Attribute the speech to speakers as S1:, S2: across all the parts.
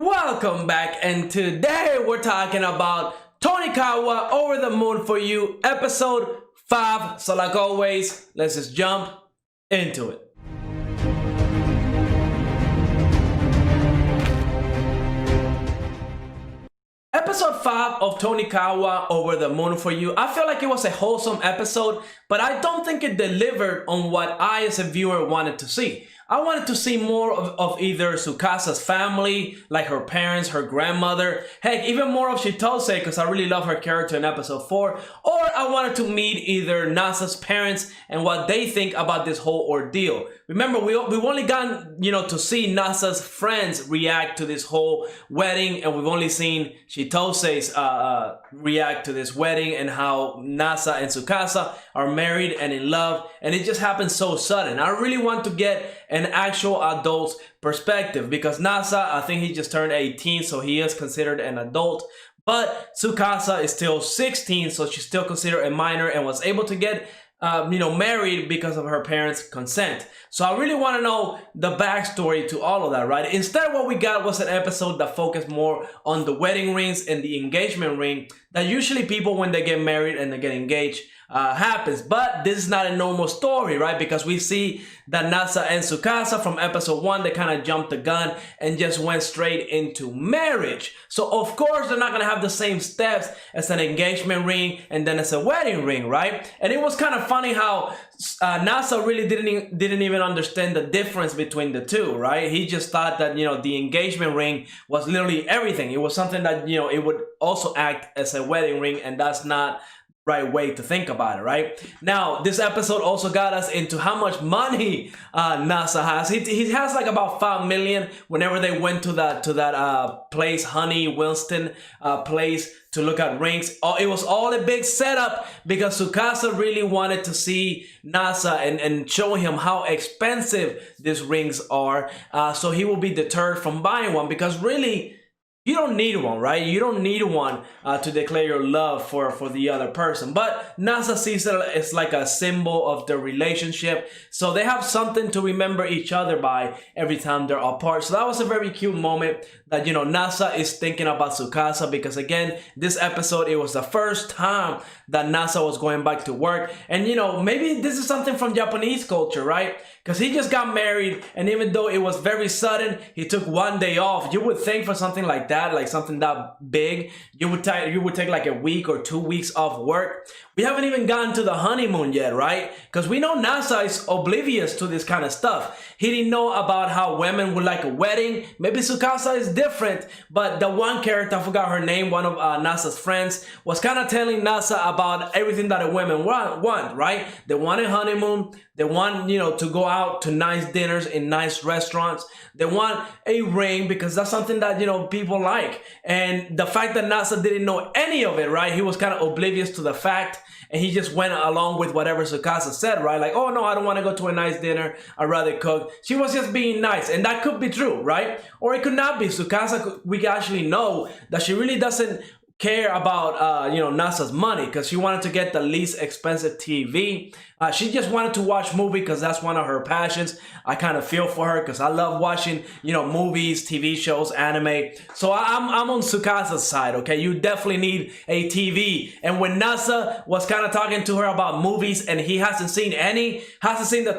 S1: Welcome back, and today we're talking about Tonikawa Over the Moon for You, episode 5. So like always, let's just jump into it. Episode 5 of Tonikawa Over the Moon for You. I feel like it was a wholesome episode, but I don't think it delivered on what I as a viewer wanted to see. I wanted to see more of either Tsukasa's family, like her parents, her grandmother, heck, even more of Chitose, because I really love her character in episode 4, or I wanted to meet either Nasa's parents and what they think about this whole ordeal. Remember, we've only gotten, to see Nasa's friends react to this whole wedding, and we've only seen Chitose's react to this wedding and how Nasa and Tsukasa are married and in love, and it just happened so sudden. I really want to get an actual adult's perspective because Nasa, I think he just turned 18, so he is considered an adult. But Tsukasa is still 16, so she's still considered a minor and was able to get married because of her parents' consent. So I really want to know the backstory to all of that, right? Instead, what we got was an episode that focused more on the wedding rings and the engagement ring that usually people, when they get married and they get engaged, happens. But this is not a normal story, right? Because we see that Nasa and Tsukasa from episode 1, they kind of jumped the gun and just went straight into marriage. So of course they're not going to have the same steps as an engagement ring and then as a wedding ring, right? And it was kind of funny how Nasa really didn't even understand the difference between the two, right? He just thought that, the engagement ring was literally everything. It was something that, it would also act as a wedding ring, and that's not right way to think about it, right? Now, this episode also got us into how much money Nasa has. He has like about 5 million whenever they went to that place, Honey Winston place, to look at rings. It was all a big setup because Tsukasa really wanted to see Nasa and show him how expensive these rings are, so he will be deterred from buying one, because really, you don't need one, right? You don't need one to declare your love for the other person. But Nasa sees it as like a symbol of the relationship. So they have something to remember each other by every time they're apart. So that was a very cute moment that, Nasa is thinking about Tsukasa, because again, this episode, it was the first time that Nasa was going back to work. And, maybe this is something from Japanese culture, right? Because he just got married, and even though it was very sudden, he took one day off. You would think for something like that, like something that big, you would take like a week or 2 weeks off work. We haven't even gotten to the honeymoon yet, right? Because we know Nasa is oblivious to this kind of stuff. He didn't know about how women would like a wedding. Maybe Tsukasa is different, but the one character, I forgot her name, one of Nasa's friends, was kind of telling Nasa about everything that a woman want, right? They want a honeymoon. They want, to go out to nice dinners in nice restaurants. They want a ring because that's something that, people like. And the fact that Nasa didn't know any of it, right? He was kind of oblivious to the fact, and he just went along with whatever Tsukasa said, right? Like, oh no, I don't want to go to a nice dinner. I'd rather cook. She was just being nice, and that could be true, right? Or it could not be. Tsukasa, we actually know that she really doesn't care about Nasa's money, because she wanted to get the least expensive TV. She just wanted to watch movies because that's one of her passions. I kind of feel for her because I love watching movies, TV shows, anime. So I'm on Tsukasa's side. Okay, you definitely need a TV. And when Nasa was kind of talking to her about movies and he hasn't seen the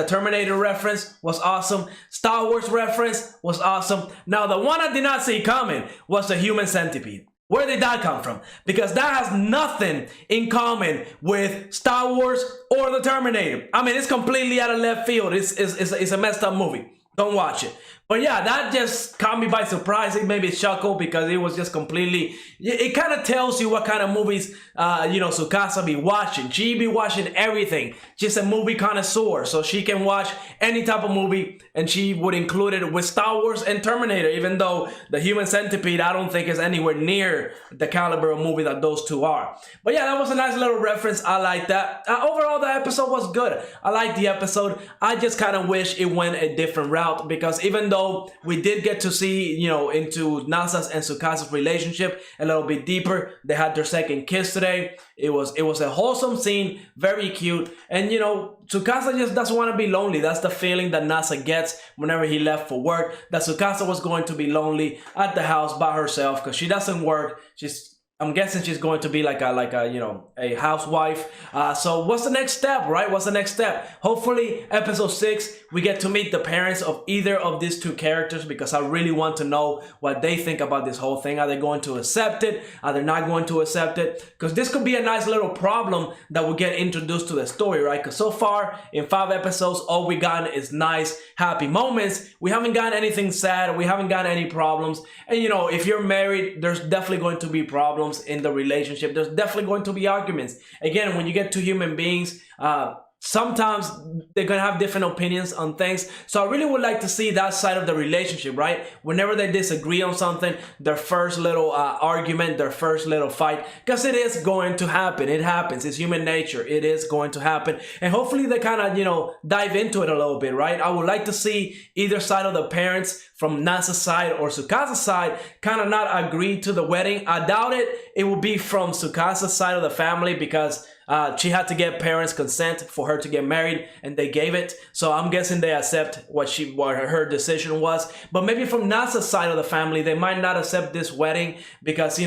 S1: Terminator reference was awesome. Star Wars reference was awesome. Now the one I did not see coming was the Human Centipede. Where did that come from? Because that has nothing in common with Star Wars or the Terminator. I mean, it's completely out of left field. It's a messed up movie. Don't watch it. But yeah, that just caught me by surprise. It made me chuckle because it was just completely, it kind of tells you what kind of movies, Tsukasa be watching. She be watching everything. She's a movie connoisseur, so she can watch any type of movie, and she would include it with Star Wars and Terminator, even though the Human Centipede, I don't think is anywhere near the caliber of movie that those two are. But yeah, that was a nice little reference. I like that. Overall, the episode was good. I liked the episode. I just kind of wish it went a different route, because even though though we did get to see, into Nasa's and Tsukasa's relationship a little bit deeper. They had their second kiss today. It was a wholesome scene, very cute. And Tsukasa just doesn't want to be lonely. That's the feeling that Nasa gets whenever he left for work, that Tsukasa was going to be lonely at the house by herself because she doesn't work. I'm guessing she's going to be like a housewife. So what's the next step, right? What's the next step? Hopefully, episode 6, we get to meet the parents of either of these two characters, because I really want to know what they think about this whole thing. Are they going to accept it? Are they not going to accept it? Because this could be a nice little problem that will get introduced to the story, right? Because so far, in 5 episodes, all we gotten is nice, happy moments. We haven't gotten anything sad. We haven't gotten any problems. And if you're married, there's definitely going to be problems in the relationship. There's definitely going to be arguments. Again, when you get two human beings, sometimes they're gonna have different opinions on things. So I really would like to see that side of the relationship, right? Whenever they disagree on something, their first little argument, their first little fight, because it is going to happen. It happens. It's human nature. It is going to happen. And hopefully they kind of, dive into it a little bit, right? I would like to see either side of the parents, from Nasa's side or Tsukasa's side, kind of not agree to the wedding. I doubt it. It will be from Tsukasa's side of the family, because she had to get parents' consent for her to get married, and they gave it. So I'm guessing they accept what her decision was. But maybe from Nasa's side of the family, they might not accept this wedding because,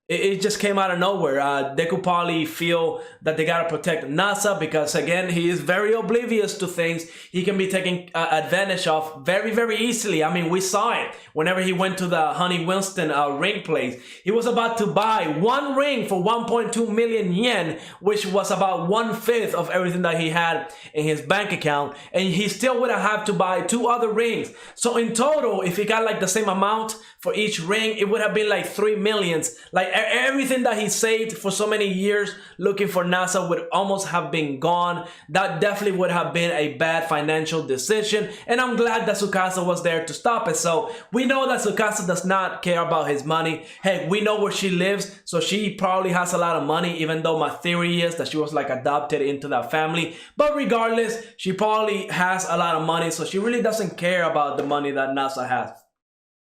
S1: it just came out of nowhere. They could probably feel that they gotta protect Nasa because, again, he is very oblivious to things. He can be taken advantage of very, very easily. I mean, we saw it whenever he went to the Honey Winston ring place. He was about to buy one ring for 1.2 million yen, which was about 1/5 of everything that he had in his bank account. And he still would have to buy 2 other rings. So in total, if he got like the same amount for each ring, it would have been like 3 millions. Like everything that he saved for so many years looking for Nasa would almost have been gone. That definitely would have been a bad financial decision. And I'm glad that Tsukasa was there to stop it. So we know that Tsukasa does not care about his money. Heck, we know where she lives. So she probably has a lot of money, even though my theory is that she was like adopted into that family. But regardless, she probably has a lot of money. So she really doesn't care about the money that Nasa has.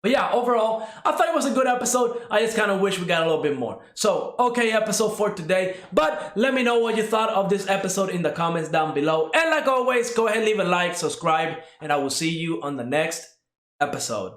S1: But yeah, overall, I thought it was a good episode. I just kind of wish we got a little bit more. So, okay episode for today. But let me know what you thought of this episode in the comments down below. And like always, go ahead and leave a like, subscribe, and I will see you on the next episode.